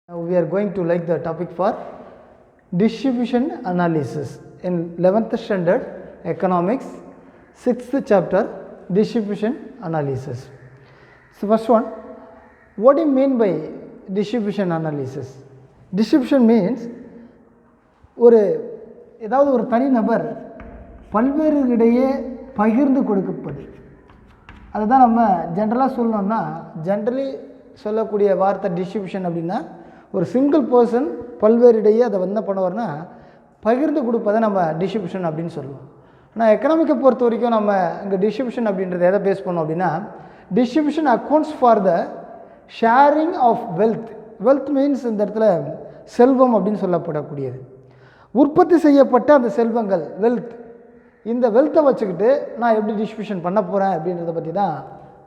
We are going to like the topic for distribution analysis in 11th standard economics 6th chapter distribution analysis. So first one, what do you mean by distribution analysis? Distribution means ஏதாவது ஒரு தனி நபர் பல்வேறு இடையே பகிர்ந்து கொடுப்பது. அதுதான் நம்ம ஜென்ரலாக சொல்லணும்னா ஜென்ரலி சொல்லக்கூடிய வார்த்தை டிஸ்ட்ரிபியூஷன் அப்படின்னா ஒரு சிங்கிள் பர்சன் பல்வேறு இடையே அதை என்ன பண்ணுவார்னா பகிர்ந்து கொடுப்பதை நம்ம டிஸ்ட்ரிபியூஷன் அப்படின்னு சொல்லுவோம். ஆனால் எக்கனாமிக்கை பொறுத்த வரைக்கும் நம்ம இங்கே டிஸ்ட்ரிபியூஷன் அப்படின்றத எதை பேஸ் பண்ணோம் அப்படின்னா distribution accounts for the sharing of wealth. Wealth means இந்த இடத்துல செல்வம் அப்படின்னு சொல்லப்படக்கூடியது. உற்பத்தி செய்யப்பட்ட அந்த செல்வங்கள் வெல்த், இந்த வெல்த்தை வச்சுக்கிட்டு நான் எப்படி டிஸ்ட்ரிபியூஷன் பண்ண போகிறேன் அப்படின்றத பற்றி தான்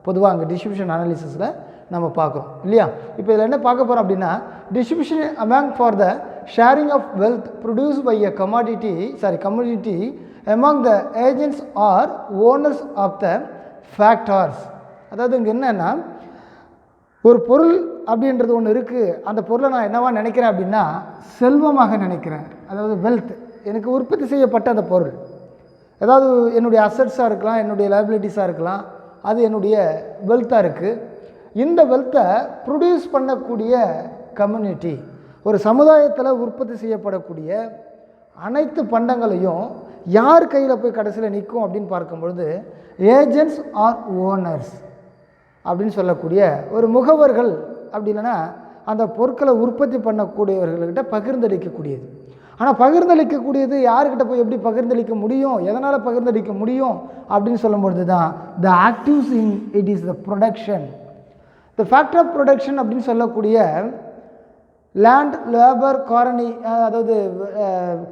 பொதுவாக அங்கே டிஸ்ட்ரிபியூஷன் அனாலிசிஸில் நம்ம பார்க்குறோம் இல்லையா. இப்போ இதில் என்ன பார்க்க போகிறோம் அப்படின்னா distribution among for the sharing of wealth produce by a community among the agents are owners of the factors. அதாவது இங்கே என்னென்னா ஒரு பொருள் அப்படின்றது ஒன்று இருக்குது, அந்த பொருளை நான் என்னவா நினைக்கிறேன் அப்படின்னா செல்வமாக நினைக்கிறேன். அதாவது வெல்த், எனக்கு உற்பத்தி செய்யப்பட்ட அந்த பொருள் ஏதாவது என்னுடைய அசட்ஸாக இருக்கலாம், என்னுடைய லைபிலிட்டிஸாக இருக்கலாம், அது என்னுடைய வெல்த்தாக இருக்குது. இந்த வெல்த்தை ப்ரொடியூஸ் பண்ணக்கூடிய கம்யூனிட்டி, ஒரு சமுதாயத்தில் உற்பத்தி செய்யப்படக்கூடிய அனைத்து பண்டங்களையும் யார் கையில் போய் கடைசியில் நிற்கும் அப்படின்னு பார்க்கும்பொழுது ஏஜென்ட்ஸ் ஆர் ஓனர்ஸ் அப்படின்னு சொல்லக்கூடிய ஒரு முகவர்கள், அப்படி இல்லைன்னா அந்த பொருட்களை உற்பத்தி பண்ணக்கூடியவர்கள்கிட்ட பகிர்ந்தளிக்கக்கூடியது. ஆனால் பகிர்ந்தளிக்கக்கூடியது யார்கிட்ட போய் எப்படி பகிர்ந்தளிக்க முடியும், எதனால் பகிர்ந்தளிக்க முடியும் அப்படின்னு சொல்லும்பொழுது தான் the actives in it is the production. The factor of production அப்படின்னு சொல்லக்கூடிய லேண்ட், லேபர், காரணி, அதாவது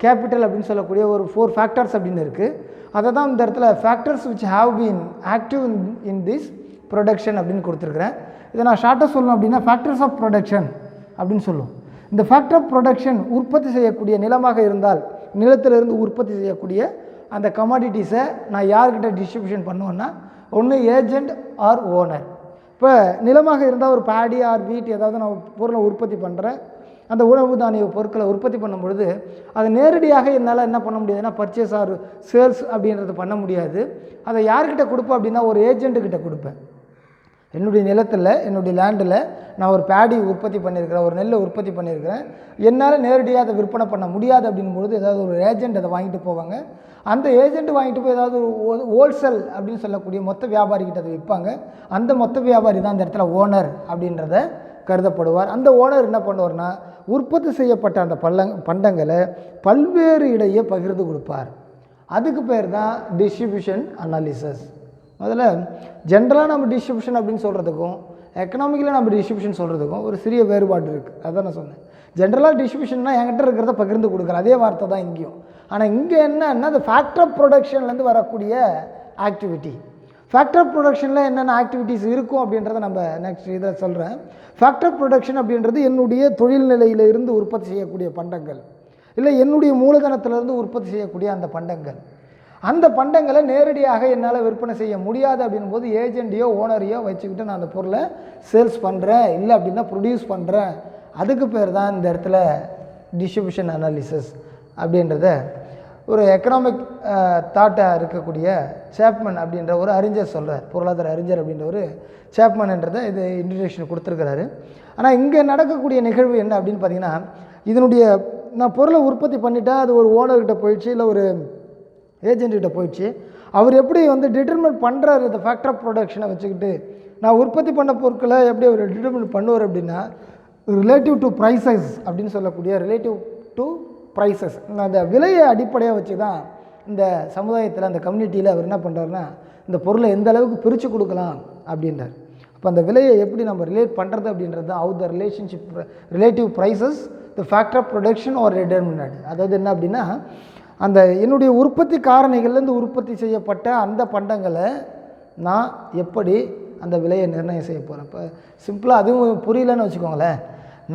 கேபிட்டல் அப்படின்னு சொல்லக்கூடிய ஒரு 4 ஃபேக்டர்ஸ் அப்படின்னு இருக்குது. அதை தான் இந்த இடத்துல factors which have been active in this production அப்படின்னு கொடுத்துருக்குறேன். இதை நான் ஷார்ட்டாக சொல்லணும் அப்படின்னா ஃபேக்டர்ஸ் ஆஃப் ப்ரொடக்ஷன் அப்படின்னு சொல்லுவோம். இந்த ஃபேக்டர் ஆஃப் ப்ரொடக்ஷன் உற்பத்தி செய்யக்கூடிய நிலமாக இருந்தால் நிலத்திலிருந்து உற்பத்தி செய்யக்கூடிய அந்த கமாடிட்டிஸை நான் யார்கிட்ட டிஸ்ட்ரிபியூஷன் பண்ணுவேன்னா ஒன்று ஏஜெண்ட் ஆர் ஓனர். இப்போ நிலமாக இருந்தால் ஒரு பேடி ஆர் வீட் ஏதாவது நான் பொருளை உற்பத்தி பண்ணுறேன், அந்த உணவு தானிய பொருட்களை உற்பத்தி பண்ணும் பொழுது அதை நேரடியாக என்னால் என்ன பண்ண முடியாதுன்னா பர்ச்சேஸ் ஆர் சேல்ஸ் அப்படின்றது பண்ண முடியாது. அதை யார்கிட்ட கொடுப்பேன் அப்படின்னா ஒரு ஏஜெண்ட்டுக்கிட்ட கொடுப்பேன். என்னுடைய நிலத்தில், என்னுடைய லேண்டில் நான் ஒரு பேடி உற்பத்தி பண்ணியிருக்கிறேன், ஒரு நெல்லை உற்பத்தி பண்ணியிருக்கிறேன், என்னால் நேரடியாக அதை விற்பனை பண்ண முடியாது அப்படின்பொழுது ஏதாவது ஒரு ஏஜெண்ட் அதை வாங்கிட்டு போவாங்க. அந்த ஏஜெண்ட் வாங்கிட்டு போய் ஏதாவது ஒரு ஹோல்சேல் அப்படின்னு சொல்லக்கூடிய மொத்த வியாபாரிகிட்ட அதை விற்பாங்க. அந்த மொத்த வியாபாரி தான் அந்த இடத்துல ஓனர் அப்படின்றத கருதப்படுவார். அந்த ஓனர் என்ன பண்ணுவார்னா உற்பத்தி செய்யப்பட்ட அந்த பண்டங்களை பல்வேறு இடையே பகிர்ந்து கொடுப்பார். அதுக்கு பேர் தான் டிஸ்ட்ரிபியூஷன் அனாலிசிஸ். முதல்ல ஜென்ரலாக நம்ம டிஸ்ட்ரிபியூஷன் அப்படின்னு சொல்கிறதுக்கும் எக்கனாமிக்கில் நம்ம டிஸ்ட்ரிபியூஷன் சொல்கிறதுக்கும் ஒரு சிறிய வேறுபாடு இருக்குது. அதுதான் நான் சொன்னேன். ஜென்ரலாக டிஸ்ட்ரிபியூஷன்னா என்கிட்ட இருக்கிறத பகிர்ந்து கொடுக்குறேன், அதே வார்த்தை தான் இங்கேயும். ஆனால் இங்கே என்னன்னா அந்த ஃபேக்டர் ஆஃப் ப்ரொடக்ஷன்லேருந்து வரக்கூடிய ஆக்டிவிட்டி. ஃபேக்டர் ஆஃப் ப்ரொடக்ஷனில் என்னென்ன ஆக்டிவிட்டீஸ் இருக்கும் அப்படின்றத நம்ம நெக்ஸ்ட் இதை சொல்கிறேன். ஃபேக்டர் ஆஃப் ப்ரொடக்ஷன் அப்படின்றது என்னுடைய தொழில் நிலையிலிருந்து உற்பத்தி செய்யக்கூடிய பண்டங்கள், இல்லை என்னுடைய மூலதனத்திலிருந்து உற்பத்தி செய்யக்கூடிய அந்த பண்டங்கள். அந்த பண்டங்களை நேரடியாக என்னால் விற்பனை செய்ய முடியாது அப்படின் போது ஏஜெண்ட்டையோ ஓனரையோ வச்சுக்கிட்டு நான் அந்த பொருளை சேல்ஸ் பண்ணுறேன், இல்லை அப்படின்னா ப்ரொடியூஸ் பண்ணுறேன். அதுக்கு பேர் தான் இந்த இடத்துல டிஸ்ட்ரிபியூஷன் அனாலிசிஸ் அப்படின்றத ஒரு எக்கனாமிக் தாட்டாக இருக்கக்கூடிய சேப்மன் அப்படின்ற ஒரு அறிஞர் சொல்கிறார், பொருளாதார அறிஞர் அப்படின்ற ஒரு சேப்மன்ன்றதை இது இன்ட்ரடக்ஷன் கொடுத்துருக்கிறாரு. ஆனால் இங்கே நடக்கக்கூடிய நிகழ்வு என்ன அப்படின்னு பார்த்தீங்கன்னா இதனுடைய நான் பொருளை உற்பத்தி பண்ணிவிட்டா அது ஒரு ஓனர்கிட்ட போயிடுச்சு, இல்லை ஒரு ஏஜென்ட்கிட்ட போயிடுச்சு. அவர் எப்படி டிட்டர்மின் பண்ணுறாரு இந்த ஃபேக்டர் ஆஃப் ப்ரொடக்ஷனை வச்சுக்கிட்டு நான் உற்பத்தி பண்ண பொருட்களை எப்படி அவர் டிட்டர்மின் பண்ணுவார் அப்படின்னா ரிலேட்டிவ் டு ப்ரைஸஸ் அப்படின்னு சொல்லக்கூடிய ரிலேட்டிவ் டு ப்ரைஸஸ், அந்த விலையை அடிப்படையாக வச்சு தான் இந்த சமுதாயத்தில் அந்த கம்யூனிட்டியில் அவர் என்ன பண்ணுறாருன்னா இந்த பொருளை எந்த அளவுக்கு பிரித்து கொடுக்கலாம் அப்படின்றார். அப்போ அந்த விலையை எப்படி நம்ம ரிலேட் பண்ணுறது அப்படின்றது தான் how the relationship relative prices the factor of production are determined. அதாவது என்ன அப்படின்னா அந்த என்னுடைய உற்பத்தி காரணிகள்லேருந்து உற்பத்தி செய்யப்பட்ட அந்த பண்டங்களை நான் எப்படி அந்த விலையை நிர்ணயம் செய்ய போகிறேன். இப்போ சிம்பிளாக அதுவும் புரியலன்னு வச்சுக்கோங்களேன்.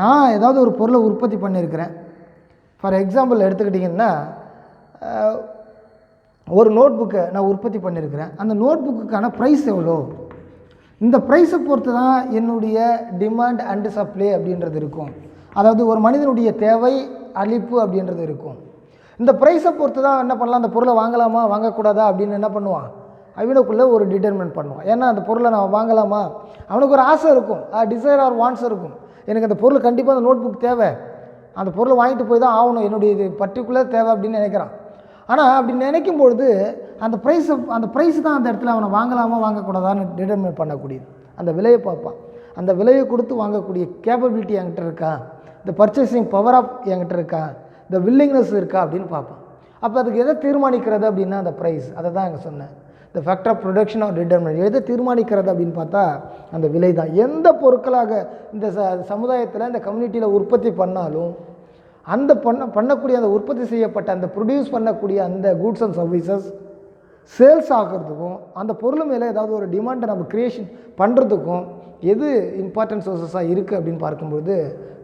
நான் ஏதாவது ஒரு பொருளை உற்பத்தி பண்ணியிருக்கிறேன். ஃபார் எக்ஸாம்பிள் எடுத்துக்கிட்டிங்கன்னா ஒரு நோட் புக்கை நான் உற்பத்தி பண்ணியிருக்கிறேன். அந்த நோட் புக்குக்கான ப்ரைஸ் எவ்வளோ, இந்த ப்ரைஸை பொறுத்து தான் என்னுடைய டிமாண்ட் அண்டு சப்ளை அப்படின்றது இருக்கும். அதாவது ஒரு மனிதனுடைய தேவை, அளிப்பு அப்படின்றது இருக்கும். இந்த ப்ரைஸை பொறுத்து தான் என்ன பண்ணலாம், அந்த பொருளை வாங்கலாமா வாங்கக்கூடாதா அப்படின்னு என்ன பண்ணுவான், அவனுக்குள்ளே ஒரு டிட்டர்மெண்ட் பண்ணுவான். ஏன்னா அந்த பொருளை நான் வாங்கலாமா, அவனுக்கு ஒரு ஆசை இருக்கும், டிசைர் ஆர் வாண்ட்ஸ் இருக்கும். எனக்கு அந்த பொருள் கண்டிப்பாக அந்த நோட் புக் தேவை, அந்த பொருளை வாங்கிட்டு போய் தான் ஆகணும், என்னுடைய இது பர்டிகுலர் தேவை அப்படின்னு நினைக்கிறான். ஆனால் அப்படி நினைக்கும் பொழுது அந்த ப்ரைஸ் தான் அந்த இடத்துல அவனை வாங்கலாமா வாங்கக்கூடாதான்னு டிட்டர்மின் பண்ணக்கூடியது. அந்த விலையை பார்ப்பான், அந்த விலையை கொடுத்து வாங்கக்கூடிய கேப்பபிலிட்டி என்கிட்ட இருக்கா, இந்த பர்ச்சேசிங் பவர் ஆஃப் என்கிட்ட இருக்கா, இந்த வில்லிங்னஸ் இருக்கா அப்படின்னு பார்ப்பான். அப்போ அதுக்கு எதை தீர்மானிக்கிறது அப்படின்னா அந்த ப்ரைஸ். அதை தான் அங்கே சொன்னேன், இந்த factor of production of determinate. எதை தீர்மானிக்கிறது அப்படின்னு பார்த்தா அந்த விலை தான். எந்த பொருட்களாக இந்த சமுதாயத்தில் இந்த கம்யூனிட்டியில் உற்பத்தி பண்ணாலும் அந்த பண்ணக்கூடிய அந்த உற்பத்தி செய்யப்பட்ட அந்த ப்ரொடியூஸ் பண்ணக்கூடிய அந்த கூட்ஸ் அண்ட் சர்வீசஸ் சேல்ஸ் ஆகிறதுக்கும் அந்த பொருள் மேலே ஏதாவது ஒரு டிமாண்டை நம்ம க்ரியேஷன் பண்ணுறதுக்கும் எது இம்பார்ட்டன்ட் சோர்ஸஸாக இருக்குது அப்படின்னு பார்க்கும்பொழுது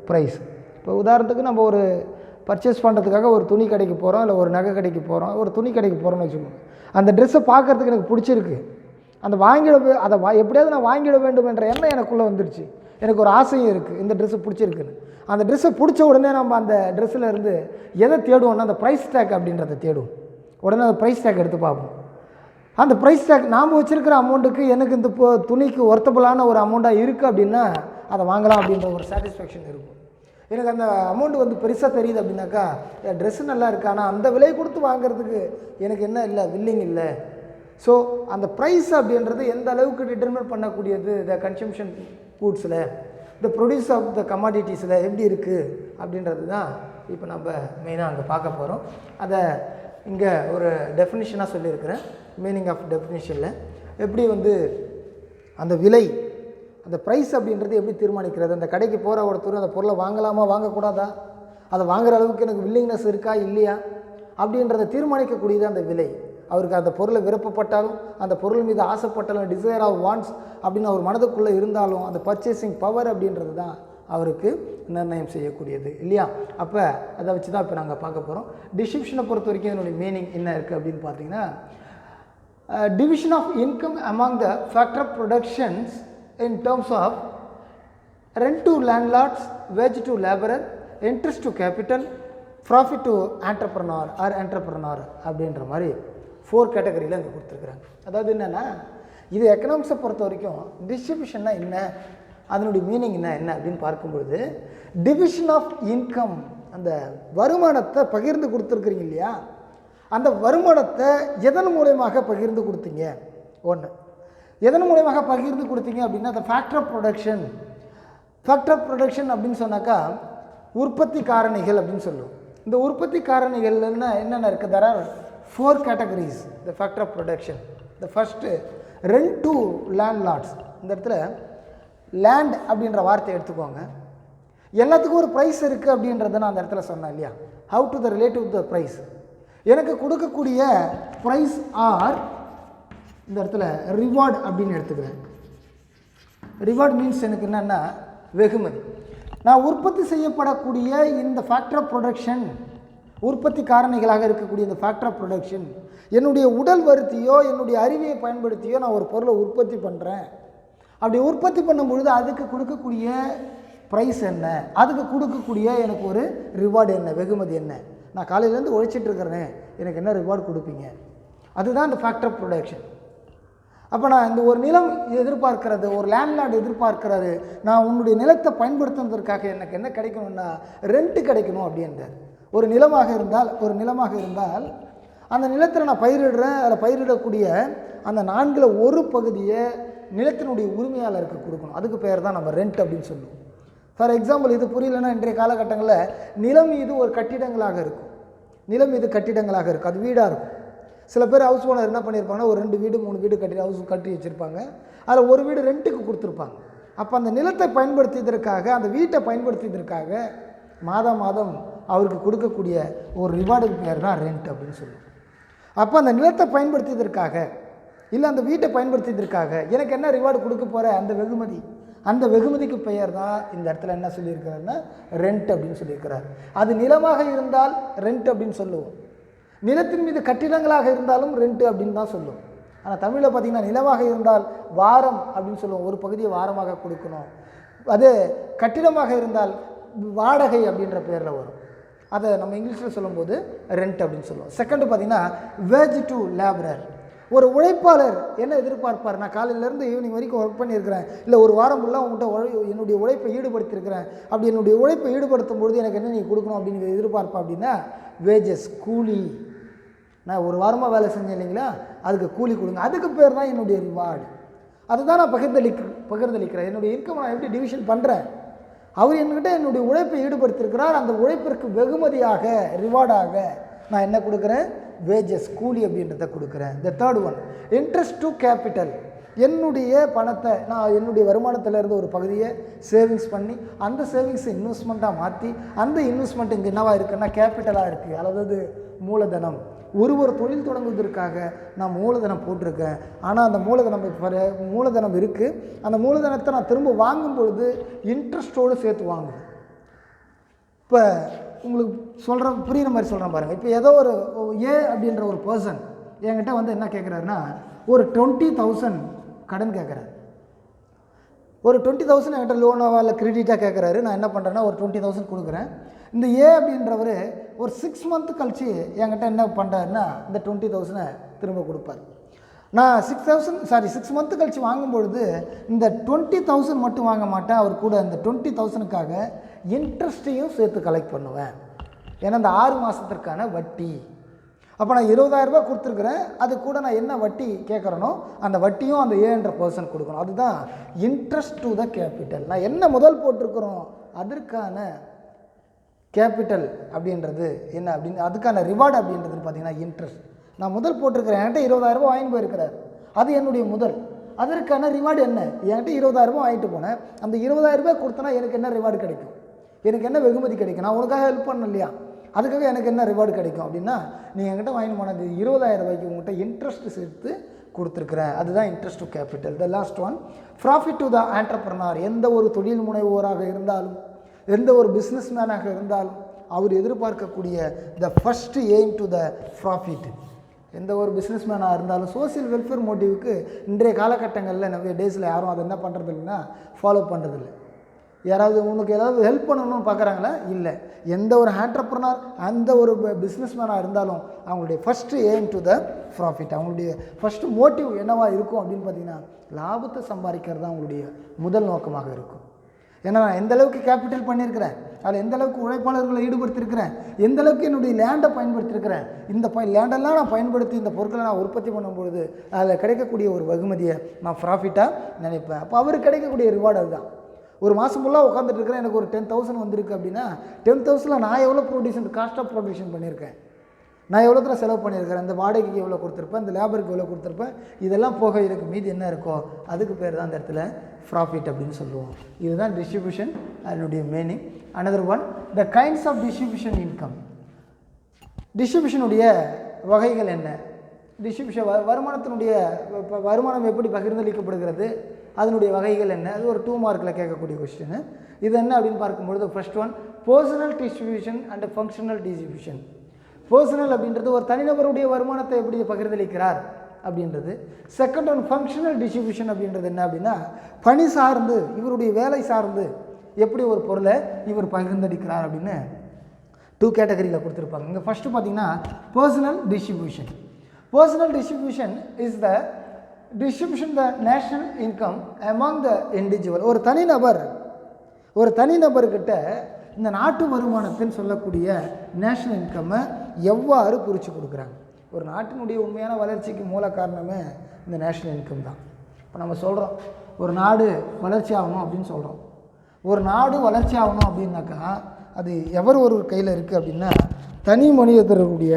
ப்ரைஸ். இப்போ உதாரணத்துக்கு நம்ம ஒரு பர்ச்சேஸ் பண்ணுறதுக்காக ஒரு துணி கடைக்கு போகிறோம், இல்லை ஒரு நகை கடைக்கு போகிறோம், ஒரு துணி கடைக்கு போகிறோம்னு வச்சுக்கோங்க. அந்த ட்ரெஸ்ஸை பார்க்குறதுக்கு எனக்கு பிடிச்சிருக்கு, அந்த எப்படியாவது நான் வாங்கிட வேண்டும் என்ற எண்ணம் எனக்குள்ளே வந்துடுச்சு, எனக்கு ஒரு ஆசையும் இருக்குது, இந்த ட்ரெஸ்ஸு பிடிச்சிருக்குன்னு. அந்த ட்ரெஸ்ஸை பிடிச்ச உடனே நம்ம அந்த ட்ரெஸ்ஸில் இருந்து எதை தேடுவோம்னா அந்த ப்ரைஸ் டேக் அப்படின்றத தேடுவோம். உடனே அந்த ப்ரைஸ் டேக் எடுத்து பார்ப்போம். அந்த ப்ரைஸ் டேக் நாம் வச்சுருக்கிற அமௌண்ட்டுக்கு எனக்கு இந்த துணிக்கு ஒர்த்தபுளான ஒரு அமௌண்ட்டாக இருக்குது அப்படின்னா அதை வாங்கலாம் அப்படின்ற ஒரு சாட்டிஸ்ஃபேக்ஷன் இருக்கும். எனக்கு அந்த அமௌண்ட் வந்து பெருசாக தெரியுது அப்படின்னாக்கா ட்ரெஸ்ஸு நல்லா இருக்குது, ஆனால் அந்த விலை கொடுத்து வாங்குறதுக்கு எனக்கு என்ன இல்லை, வில்லிங் இல்லை. ஸோ அந்த ப்ரைஸ் அப்படின்றது எந்த அளவுக்கு டிட்டர்மின் பண்ணக்கூடியது த கன்சம்ஷன் கூட்ஸில், த ப்ரொடியூஸ் ஆஃப் த கமாடிட்டிஸில் எப்படி இருக்குது அப்படின்றது தான் இப்போ நம்ம மெயினாக அங்கே பார்க்க போகிறோம். அதை இங்கே ஒரு டெஃபினிஷனாக சொல்லியிருக்கிறேன். மீனிங் ஆஃப் டெஃபினிஷனில் எப்படி வந்து அந்த விலை, அந்த ப்ரைஸ் அப்படின்றது எப்படி தீர்மானிக்கிறது, அந்த கடைக்கு போகிற ஒருத்தர் அந்த பொருளை வாங்கலாமா வாங்கக்கூடாதா, அதை வாங்குகிற அளவுக்கு எனக்கு வில்லிங்னஸ் இருக்கா இல்லையா அப்படின்றத தீர்மானிக்கக்கூடியது அந்த விலை. அவருக்கு அந்த பொருளை விருப்பப்பட்டாலும் அந்த பொருள் மீது ஆசைப்பட்டாலும் டிசைர் ஆஃப் வாண்ட்ஸ் அப்படின்னு அவர் மனதுக்குள்ளே இருந்தாலும் அந்த பர்ச்சேசிங் பவர் அப்படின்றது தான் அவருக்கு நிர்ணயம் செய்யக்கூடியது இல்லையா. அப்போ அதை வச்சு தான் இப்போ நாங்கள் பார்க்க போகிறோம். டிஸ்ட்ரிபியூஷனை பொறுத்த வரைக்கும் இதனுடைய மீனிங் என்ன இருக்குது அப்படின்னு பார்த்தீங்கன்னா, division of income among the factor of productions in terms of rent to landlords, wage to labourer, interest to capital, profit to entrepreneur or entrepreneur அப்படின்ற மாதிரி 4 கேட்டகரியில் அங்கே கொடுத்துருக்குறாங்க. அதாவது என்னென்னா, இது எக்கனாமிக்ஸை பொறுத்த வரைக்கும் டிஸ்ட்ரிபியூஷன்னா என்ன, அதனுடைய மீனிங் என்ன அப்படின்னு பார்க்கும்பொழுது, டிவிஷன் ஆஃப் இன்கம், அந்த வருமானத்தை பகிர்ந்து கொடுத்துருக்குறீங்க இல்லையா, அந்த வருமானத்தை எதன் மூலயமாக பகிர்ந்து கொடுத்தீங்க. ஒன்று, எதன் மூலயமாக பகிர்ந்து கொடுத்தீங்க அப்படின்னா அந்த factor of production. Factor of production அப்படின்னு சொன்னாக்கா உற்பத்தி காரணிகள் அப்படின்னு சொல்லுவோம். இந்த உற்பத்தி காரணிகள் என்னென்ன இருக்குது, there are 4 categories the factor of production. The first, rent to landlords. இந்த இடத்துல லேண்ட் அப்படின்ற வார்த்தை எடுத்துக்கோங்க. எல்லாத்துக்கும் ஒரு ப்ரைஸ் இருக்குது அப்படின்றத நான் அந்த இடத்துல சொன்னேன் இல்லையா. How to the relative the price, எனக்கு கொடுக்கக்கூடிய ப்ரைஸ் ஆர் இந்த இடத்துல ரிவார்டு அப்படின்னு எடுத்துக்கிறேன். ரிவார்டு மீன்ஸ் எனக்கு என்னென்னா வெகுமதி. நான் உற்பத்தி செய்யப்படக்கூடிய இந்த ஃபேக்டர் ஆஃப் ப்ரொடக்ஷன், உற்பத்தி காரணிகளாக இருக்கக்கூடிய இந்த ஃபேக்டர் ஆஃப் ப்ரொடக்ஷன், என்னுடைய உடல் வருத்தியோ என்னுடைய அறிவியை பயன்படுத்தியோ நான் ஒரு பொருளை உற்பத்தி பண்ணுறேன். அப்படி உற்பத்தி பண்ணும்பொழுது அதுக்கு கொடுக்கக்கூடிய ப்ரைஸ் என்ன, அதுக்கு கொடுக்கக்கூடிய எனக்கு ஒரு ரிவார்டு என்ன, வெகுமதி என்ன. நான் காலையிலேருந்து உழைச்சிட்டு இருக்கிறேன், எனக்கு என்ன ரிவார்டு கொடுப்பீங்க, அதுதான் இந்த ஃபேக்டர் ஆஃப் ப்ரொடக்ஷன். அப்போ நான் இந்த ஒரு நிலம் எதிர்பார்க்கிறது, ஒரு லேண்ட்லார்டு எதிர்பார்க்கிறாரு, நான் உன்னுடைய நிலத்தை பயன்படுத்துவதற்காக எனக்கு என்ன கிடைக்கணும்னா ரெண்ட்டு கிடைக்கணும் அப்படின்றார். ஒரு நிலமாக இருந்தால் அந்த நிலத்தில் நான் பயிரிடுறேன், அதில் பயிரிடக்கூடிய அந்த 4ல் ஒரு பகுதியை நிலத்தினுடைய உரிமையாளருக்கு கொடுக்கணும். அதுக்கு பேர் தான் நம்ம ரெண்ட் அப்படின்னு சொல்லுவோம். ஃபார் எக்ஸாம்பிள், இது புரியலன்னா இன்றைய காலகட்டங்களில் நிலம் இது ஒரு கட்டிடங்களாக இருக்கும், நிலம் இது கட்டிடங்களாக இருக்கும், அது வீடாக இருக்கும். சில பேர் ஹவுஸ் ஓனர் என்ன பண்ணியிருப்பாங்கன்னா ஒரு 2 வீடு 3 வீடு கட்டி வச்சுருப்பாங்க, அதில் ஒரு வீடு ரெண்ட்டுக்கு கொடுத்துருப்பாங்க. அப்போ அந்த நிலத்தை பயன்படுத்தியதற்காக, அந்த வீட்டை பயன்படுத்தியதற்காக மாதம் அவருக்கு கொடுக்கக்கூடிய ஒரு ரிவார்டுக்கு பேர் தான் ரெண்ட் அப்படின்னு சொல்லுவோம். அப்போ அந்த நிலத்தை பயன்படுத்தியதற்காக இல்லை அந்த வீட்டை பயன்படுத்தியதற்காக எனக்கு என்ன ரிவார்டு கொடுக்க போகிற அந்த வெகுமதி, அந்த வெகுமதிக்கு பெயர் தான் இந்த இடத்துல என்ன சொல்லியிருக்கிறாருன்னா ரெண்ட் அப்படின்னு சொல்லியிருக்கிறார். அது நிலமாக இருந்தால் ரெண்ட் அப்படின்னு சொல்லுவோம், நிலத்தின் மீது கட்டிடங்களாக இருந்தாலும் ரெண்ட் அப்படின்னு தான் சொல்லுவோம். ஆனால் தமிழில் பார்த்திங்கன்னா நிலமாக இருந்தால் வாரம் அப்படின்னு சொல்லுவோம், ஒரு பகுதியை வாரமாக கொடுக்கணும். அது கட்டிடமாக இருந்தால் வாடகை அப்படின்ற பேரில் வரும். அதை நம்ம இங்கிலீஷில் சொல்லும்போது ரெண்ட் அப்படின்னு சொல்லுவோம். செகண்டு பார்த்திங்கன்னா வேஜ் டு லேபரர். ஒரு உழைப்பாளர் என்ன எதிர்பார்ப்பார்? நான் காலையிலேருந்து ஈவினிங் வரைக்கும் ஒர்க் பண்ணியிருக்கிறேன், இல்லை ஒரு வாரம் ஃபுல்லாக உங்கள்கிட்ட என்னுடைய உழைப்பை ஈடுபடுத்தியிருக்கிறேன், அப்படி என்னுடைய உழைப்பை ஈடுபடுத்தும் பொழுது எனக்கு என்ன நீங்கள் கொடுக்கணும் அப்படின்னு எதிர்பார்ப்பா அப்படின்னா வேஜஸ், கூலி. நான் ஒரு வாரமாக வேலை செஞ்சேன் இல்லைங்களா, அதுக்கு கூலி கொடுங்க, அதுக்கு பேர் தான் என்னுடைய ரிவார்டு. அதுதான் நான் பகிர்ந்தளிக்கிறேன். என்னுடைய இன்கம் நான் எப்படி டிவிஷன் பண்ணுறேன், அவர் என்கிட்ட என்னுடைய உழைப்பை ஈடுபடுத்தியிருக்கிறார், அந்த உழைப்பிற்கு வெகுமதியாக ரிவார்டாக நான் என்ன கொடுக்குறேன்? வேஜஸ், கூலி அப்படின்றத கொடுக்குறேன். The third one interest to capital. என்னுடைய பணத்தை நான் என்னுடைய வருமானத்திலேருந்து ஒரு பகுதியை சேவிங்ஸ் பண்ணி அந்த சேவிங்ஸை இன்வெஸ்ட்மெண்ட்டாக மாற்றி அந்த இன்வெஸ்ட்மெண்ட் இங்கே என்னவாக இருக்குன்னா கேபிட்டலாக இருக்குது, அதாவது மூலதனம். ஒரு தொழில் தொடங்குவதற்காக நான் மூலதனம் போட்டிருக்கேன், ஆனால் அந்த மூலதனம் இருக்குது, அந்த மூலதனத்தை நான் திரும்ப வாங்கும் பொழுது இன்ட்ரெஸ்ட்டோடு சேர்த்து வாங்குவேன். இப்போ உங்களுக்கு புரிகிற மாதிரி சொல்கிறேன் பாருங்கள். இப்போ ஏதோ ஒரு ஏ அப்படின்ற ஒரு பர்சன் என்கிட்ட வந்து என்ன கேட்குறாருன்னா ஒரு 20,000 கடன் கேட்குறாரு. ஒரு 20,000 என்கிட்ட லோனாவா இல்லை கிரெடிட்டாக கேட்குறாரு. நான் என்ன பண்ணுறேன்னா ஒரு 20,000 கொடுக்குறேன். இந்த ஏ அப்படின்றவர் ஒரு 6 மந்த்து கழிச்சு என்கிட்ட என்ன பண்ணுறாருன்னா இந்த 20,000 திரும்ப கொடுப்பார். நான் 6 மந்த்து கழிச்சு வாங்கும்பொழுது இந்த 20,000 மட்டும் வாங்க மாட்டேன், அவர் கூட இந்த 20,000க்காக இன்ட்ரெஸ்ட்டையும் சேர்த்து கலெக்ட் பண்ணுவேன். ஏன்னா இந்த 6 மாதத்திற்கான வட்டி. அப்போ நான் 20,000 கொடுத்துருக்குறேன், அது கூட நான் என்ன வட்டி கேட்குறேனோ அந்த வட்டியும் அந்த ஏன்ற பர்சன் கொடுக்கணும். அதுதான் இன்ட்ரெஸ்ட் டு த கேபிட்டல். நான் என்ன முதல் போட்டிருக்கிறோம் அதற்கான கேபிட்டல் அப்படின்றது என்ன அப்படின்னு, அதுக்கான ரிவார்டு அப்படின்றதுன்னு பார்த்தீங்கன்னா இன்ட்ரெஸ்ட். நான் முதல் போட்டிருக்கிறேன், என்கிட்ட 20,000 வாங்கி போயிருக்கிறார், அது என்னுடைய முதல். அதற்கான ரிவார்டு என்ன? என்கிட்ட 20,000 வாங்கிட்டு போனேன், அந்த 20,000 கொடுத்தனா எனக்கு என்ன ரிவார்டு கிடைக்கும், எனக்கு என்ன வெகுமதி கிடைக்கும்? நான் உனக்காக ஹெல்ப் பண்ண இல்லையா, அதுக்காக எனக்கு என்ன ரிவார்டு கிடைக்கும் அப்படின்னா நீ என்கிட்ட வாங்கிட்டு போனது 20,000 உங்கள்கிட்ட இன்ட்ரெஸ்ட் சேர்த்து கொடுத்துருக்குறேன், அதுதான் interest to capital. The last one profit to the entrepreneur. எந்த ஒரு தொழில் முனைவோராக இருந்தாலும் எந்த ஒரு பிஸ்னஸ் மேனாக இருந்தாலும் அவர் எதிர்பார்க்கக்கூடிய the first aim to the profit. எந்த ஒரு பிஸ்னஸ் மேனாக இருந்தாலும் சோசியல் வெல்ஃபேர் மோட்டிவ்க்கு இன்றைய காலகட்டங்களில் நிறைய டேஸில் யாரும் அதை என்ன பண்ணுறது இல்லைன்னா ஃபாலோ பண்ணுறதில்லை. யாராவது உனக்கு ஏதாவது ஹெல்ப் பண்ணணும்னு பார்க்குறாங்களா? இல்லை. எந்த ஒரு ஆண்டர்பிரனர் அந்த ஒரு பிஸ்னஸ் மேனாக இருந்தாலும் அவங்களுடைய first aim to the profit, அவங்களுடைய ஃபஸ்ட்டு மோட்டிவ் என்னவாக இருக்கும் அப்படின்னு பார்த்தீங்கன்னா லாபத்தை சம்பாதிக்கிறது தான் அவங்களுடைய முதல் நோக்கமாக இருக்கும். ஏன்னா நான் எந்த அளவுக்கு கேபிட்டல் பண்ணியிருக்கிறேன், அதில் எந்த அளவுக்கு உழைப்பாளர்களை ஈடுபடுத்தியிருக்கிறேன், எந்த அளவுக்கு என்னுடைய லேண்டை பயன்படுத்தியிருக்கிறேன், இந்த லேண்டெல்லாம் நான் பயன்படுத்தி இந்த பொருட்களை நான் உற்பத்தி பண்ணும்பொழுது அதில் கிடைக்கக்கூடிய ஒரு வெகுமதியை நான் ப்ராஃபிட்டாக நினைப்பேன். அப்போ அவருக்கு கிடைக்கக்கூடிய ரிவார்டு அதுதான். ஒரு மாதம் ஃபுல்லாக உட்காந்துட்டு இருக்கிறேன், எனக்கு ஒரு 10,000 வந்திருக்கு அப்படின்னா 10,000 நான் எவ்வளோ காஸ்ட் ஆஃப் ப்ரொடக்ஷன் பண்ணியிருக்கேன், நான் எவ்வளோ செலவு பண்ணியிருக்கிறேன், இந்த வாடகைக்கு எவ்வளோ கொடுத்துருப்பேன், இந்த லேபருக்கு எவ்வளோ கொடுத்துருப்பேன், இதெல்லாம் போக எனக்கு மீதி என்ன இருக்கோ அதுக்கு பேர் தான் அந்த இடத்துல ப்ராஃபிட் அப்படின்னு சொல்லுவோம். இதுதான் டிஸ்ட்ரிபியூஷன், அதனுடைய meaning. Another one the kinds of distribution income. டிஸ்ட்ரிபியூஷனுடைய வகைகள் என்ன? டிஸ்ட்ரிபியூஷன் வருமானத்தினுடைய வருமானம் எப்படி பகிர்ந்தளிக்கப்படுகிறது, அதனுடைய வகைகள் என்ன? அது ஒரு 2 மார்க்கில் கேட்கக்கூடிய கொஸ்டின். இது என்ன அப்படின்னு பார்க்கும்பொழுது first one personal distribution and functional distribution. Personal அப்படின்றது ஒரு தனிநபருடைய வருமானத்தை எப்படி பகிர்ந்தளிக்கிறார் அப்படின்றது. செகண்ட் ஒன் ஃபங்க்ஷனல் டிஸ்ட்ரிபியூஷன் அப்படின்றது என்ன அப்படின்னா பணி சார்ந்து இவருடைய வேலை சார்ந்து எப்படி ஒரு பொருளை இவர் பகிர்ந்தளிக்கிறார் அப்படின்னு 2 கேட்டகரியில் கொடுத்துருப்பாங்க. இங்கே ஃபஸ்ட்டு பார்த்தீங்கன்னா personal distribution. Personal distribution is the distribution the national income among the individual. ஒரு தனிநபர்கிட்ட இந்த நாட்டு வருமானத்தின்னு சொல்லக்கூடிய நேஷ்னல் இன்கம்மை எவ்வாறு பிரித்து கொடுக்குறாங்க. ஒரு நாட்டினுடைய உண்மையான வளர்ச்சிக்கு மூல காரணமே இந்த நேஷ்னல் இன்கம் தான். இப்போ நம்ம சொல்கிறோம் ஒரு நாடு வளர்ச்சி ஆகணும் அப்படின்னு சொல்கிறோம். ஒரு நாடு வளர்ச்சி ஆகணும் அப்படின்னாக்கா அது ஒரு கையில் இருக்குது அப்படின்னா தனி மனிதர்களுடைய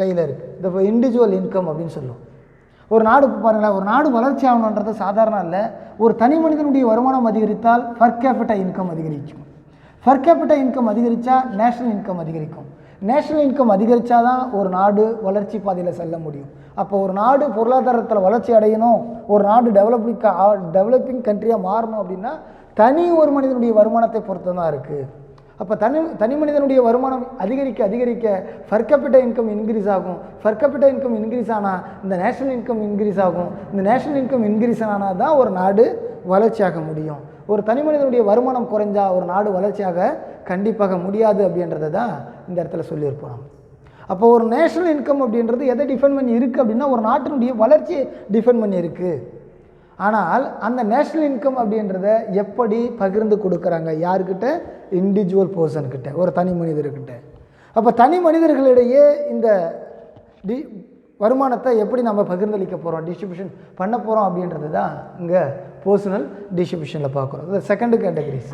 கையில் இருக்குது. இந்த இண்டிவிஜுவல் இன்கம் அப்படின்னு சொல்லுவோம். ஒரு நாடு பாருங்களேன், ஒரு நாடு வளர்ச்சி ஆகணுன்றது சாதாரண இல்லை. ஒரு தனி மனிதனுடைய வருமானம் அதிகரித்தால் பர் கேபிட்டா இன்கம் அதிகரிக்கும். பர் கேபிட்டா இன்கம் அதிகரித்தா நேஷ்னல் இன்கம் அதிகரிக்கும். நேஷ்னல் இன்கம் அதிகரித்தா தான் ஒரு நாடு வளர்ச்சி பாதையில் செல்ல முடியும். அப்போ ஒரு நாடு பொருளாதாரத்தில் வளர்ச்சி அடையணும், ஒரு நாடு டெவலப்பிங் கண்ட்ரியாக மாறணும் அப்படின்னா தனி ஒரு மனிதனுடைய வருமானத்தை பொறுத்து தான் இருக்குது. அப்போ தனி மனிதனுடைய வருமானம் அதிகரிக்க பர் கேபிட்டா இன்கம் இன்க்ரீஸ் ஆகும். பர் கேபிட்டா இன்கம் இன்க்ரீஸ் ஆனால் இந்த நேஷ்னல் இன்கம் இன்க்ரீஸ் ஆகும். இந்த நேஷ்னல் இன்கம் இன்க்ரீஸ் ஆனால் தான் ஒரு நாடு வளர்ச்சியாக முடியும். ஒரு தனி மனிதனுடைய வருமானம் குறைஞ்சா ஒரு நாடு வளர்ச்சியாக கண்டிப்பாக முடியாது அப்படின்றத தான் இந்த இடத்துல சொல்லியிருப்போம். அப்போ ஒரு நேஷ்னல் இன்கம் அப்படின்றது எதை டிஃபெண்ட் பண்ணி இருக்குது அப்படின்னா ஒரு நாட்டினுடைய வளர்ச்சியை டிஃபெண்ட் பண்ணி இருக்குது. ஆனால் அந்த நேஷ்னல் இன்கம் அப்படின்றத எப்படி பகிர்ந்து கொடுக்குறாங்க? யாருக்கிட்ட? இண்டிவிஜுவல் பர்சன்கிட்ட, ஒரு தனி மனிதர்கிட்ட. அப்போ தனி மனிதர்களிடையே இந்த வருமானத்தை எப்படி நம்ம பகிர்ந்தளிக்க போகிறோம், டிஸ்ட்ரிபியூஷன் பண்ண போகிறோம் அப்படின்றது தான் இங்கே பர்சனல் டிஸ்ட்ரிபியூஷனில் பார்க்குறோம். இது செகண்ட் கேட்டகரிஸ்.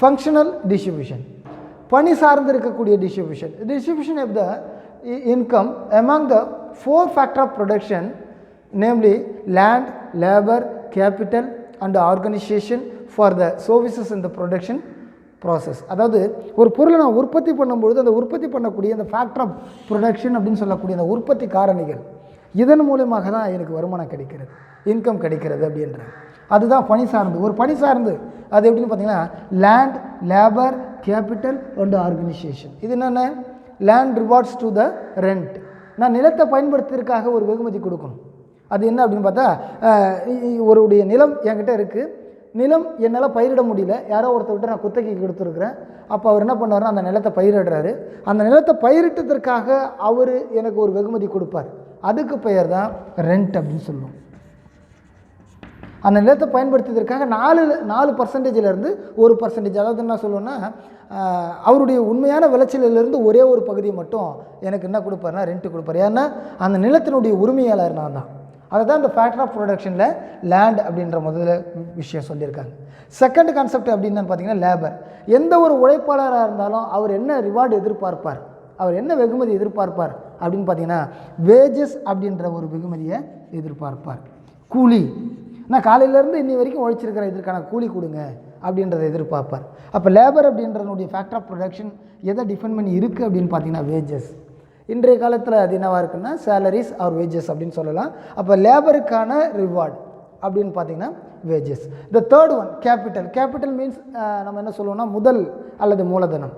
ஃபங்க்ஷனல் டிஸ்ட்ரிபியூஷன், பணி சார்ந்து இருக்கக்கூடிய distribution. Distribution of the income among the 4 factor of production, namely land, labor, capital and organization for the services in the production process. அதாவது ஒரு பொருளை நான் உற்பத்தி பண்ணும்பொழுது அந்த உற்பத்தி பண்ணக்கூடிய அந்த ஃபேக்டர் ஆஃப் ப்ரொடக்ஷன் அப்படின்னு சொல்லக்கூடிய அந்த உற்பத்தி காரணிகள், இதன் மூலமாக தான் எனக்கு வருமானம் கிடைக்கிறது, இன்கம் கிடைக்கிறது அப்படின்ற அதுதான் பணி சார்ந்து. ஒரு பணி சார்ந்து அது எப்படின்னு பார்த்தீங்கன்னா land, labour, capital and organisation. இது என்னென்ன? Land rewards to the rent. நான் நிலத்தை பயன்படுத்துறதுக்காக ஒரு வெகுமதி கொடுக்கணும். அது என்ன அப்படின்னு பார்த்தா, ஒருடைய நிலம் என்கிட்ட இருக்குது, நிலம் என்னால் பயிரிட முடியல, யாரோ ஒருத்தர்கிட்ட நான் குத்தகைக்கு கொடுத்துருக்குறேன். அப்போ அவர் என்ன பண்ணுவார்னா அந்த நிலத்தை பயிரிடுறாரு. அந்த நிலத்தை பயிரிட்டதற்காக அவர் எனக்கு ஒரு வெகுமதி கொடுப்பார். அதுக்கு பெயர் தான் ரெண்ட் அப்படின்னு சொல்லுவோம். அந்த நிலத்தை பயன்படுத்துவதற்காக 4% 1%, அதாவது என்ன சொல்லுவோன்னா அவருடைய உண்மையான விளைச்சலிலிருந்து ஒரே ஒரு பகுதியை மட்டும் எனக்கு என்ன கொடுப்பார்னா ரெண்ட்டு கொடுப்பார். ஏன்னா அந்த நிலத்தினுடைய உரிமையாளர் நான் தான். அதை தான் இந்த ஃபேக்டர் ஆஃப் ப்ரொடக்ஷனில் லேண்ட் அப்படின்ற முதல்ல விஷயம் சொல்லியிருக்காங்க. செகண்ட் கான்செப்ட் அப்படின்னு பார்த்தீங்கன்னா லேபர். எந்த ஒரு உழைப்பாளராக இருந்தாலும் அவர் என்ன ரிவார்டு எதிர்பார்ப்பார், அவர் என்ன வெகுமதி எதிர்பார்ப்பார் அப்படின்னு பார்த்தீங்கன்னா வேஜஸ் அப்படின்ற ஒரு வெகுமதியை எதிர்பார்ப்பார். கூலி, நான் காலையிலேருந்து இன்னி வரைக்கும் உழைச்சிருக்கிறேன், இதற்கான கூலி கொடுங்க அப்படின்றத எதிர்பார்ப்பார். அப்போ லேபர் அப்படின்றனுடைய ஃபேக்டர் ஆஃப் ப்ரொடக்ஷன் எதை டிஃபெண்ட் பண்ணி இருக்குது அப்படின்னு பார்த்தீங்கன்னா வேஜஸ். இன்றைய காலத்தில் அது என்னவாக இருக்குன்னா சேலரிஸ் ஆர் வேஜஸ் அப்படின்னு சொல்லலாம். அப்போ லேபருக்கான ரிவார்டு அப்படின்னு பார்த்தீங்கன்னா wages. The third one capital. Capital means நம்ம என்ன சொல்லுவோம்னா முதல் அல்லது மூலதனம்.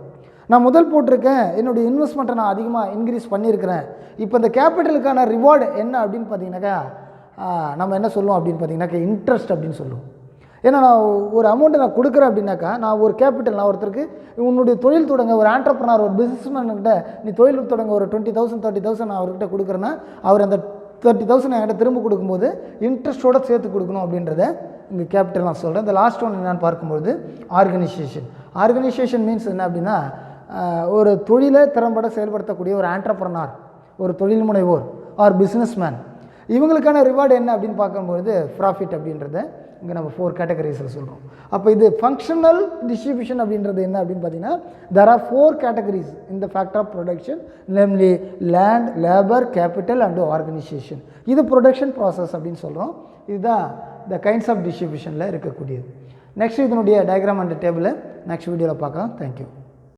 நான் முதல் போட்டிருக்கேன், என்னுடைய இன்வெஸ்ட்மெண்ட்டை நான் அதிகமாக இன்க்ரீஸ் பண்ணியிருக்கிறேன். இப்போ இந்த கேபிட்டலுக்கான ரிவார்டு என்ன அப்படின்னு பார்த்தீங்கன்னாக்கா நம்ம என்ன சொல்லுவோம் அப்படின்னு பார்த்தீங்கன்னாக்கா இன்ட்ரெஸ்ட் அப்படின்னு சொல்லுவோம். ஏன்னா நான் ஒரு அமௌண்ட்டை நான் கொடுக்குறேன் அப்படின்னாக்கா நான் ஒரு கேபிட்டல், நான் ஒருத்தருக்கு உன்னுடைய தொழில் தொடங்க, ஒரு ஆண்டர்ப்ரனர், ஒரு பிஸ்னஸ்மேன்கிட்ட நீ தொழில் தொடங்க ஒரு 20,000 30,000 நான் அவர்கிட்ட கொடுக்குறேன்னா அவர் அந்த 30,000 என்கிட்ட திரும்ப கொடுக்கும்போது இன்ட்ரெஸ்ட்டோடு சேர்த்து கொடுக்கணும் அப்படின்றத இங்கே கேபிட்டல் நான் சொல்கிறேன். இந்த லாஸ்ட் ஒன் என்னென்னு பார்க்கும்போது ஆர்கனைசேஷன். ஆர்கனைசேஷன் மீன்ஸ் என்ன அப்படின்னா ஒரு தொழிலை திறம்பட செயல்படுத்தக்கூடிய ஒரு ஆண்டர்ப்ரனர், ஒரு தொழில் முனைவோர் ஆர் பிஸ்னஸ்மேன், இவங்களுக்கான ரிவார்டு என்ன அப்படின்னு பார்க்கும்போது ப்ராஃபிட் அப்படின்றத இங்கே நம்ம 4 கேட்டகரிஸில் சொல்கிறோம். அப்போ இது ஃபங்க்ஷனல் டிஸ்ட்ரிபியூஷன் அப்படின்றது என்ன அப்படின்னு பார்த்தீங்கன்னா there are 4 கேட்டகரிஸ் இந்த factor of production, namely land, labour, capital and organisation. இது ப்ரொடக்ஷன் ப்ராசஸ் அப்படின்னு சொல்கிறோம். இதுதான் த கைண்ட்ஸ் ஆஃப் டிஸ்ட்ரிபியூஷனில் இருக்கக்கூடியது. நெக்ஸ்ட் இதனுடைய டயக்ராம் அண்ட் டேபிளை நெக்ஸ்ட் வீடியோவில் பார்க்கலாம். தேங்க்யூ.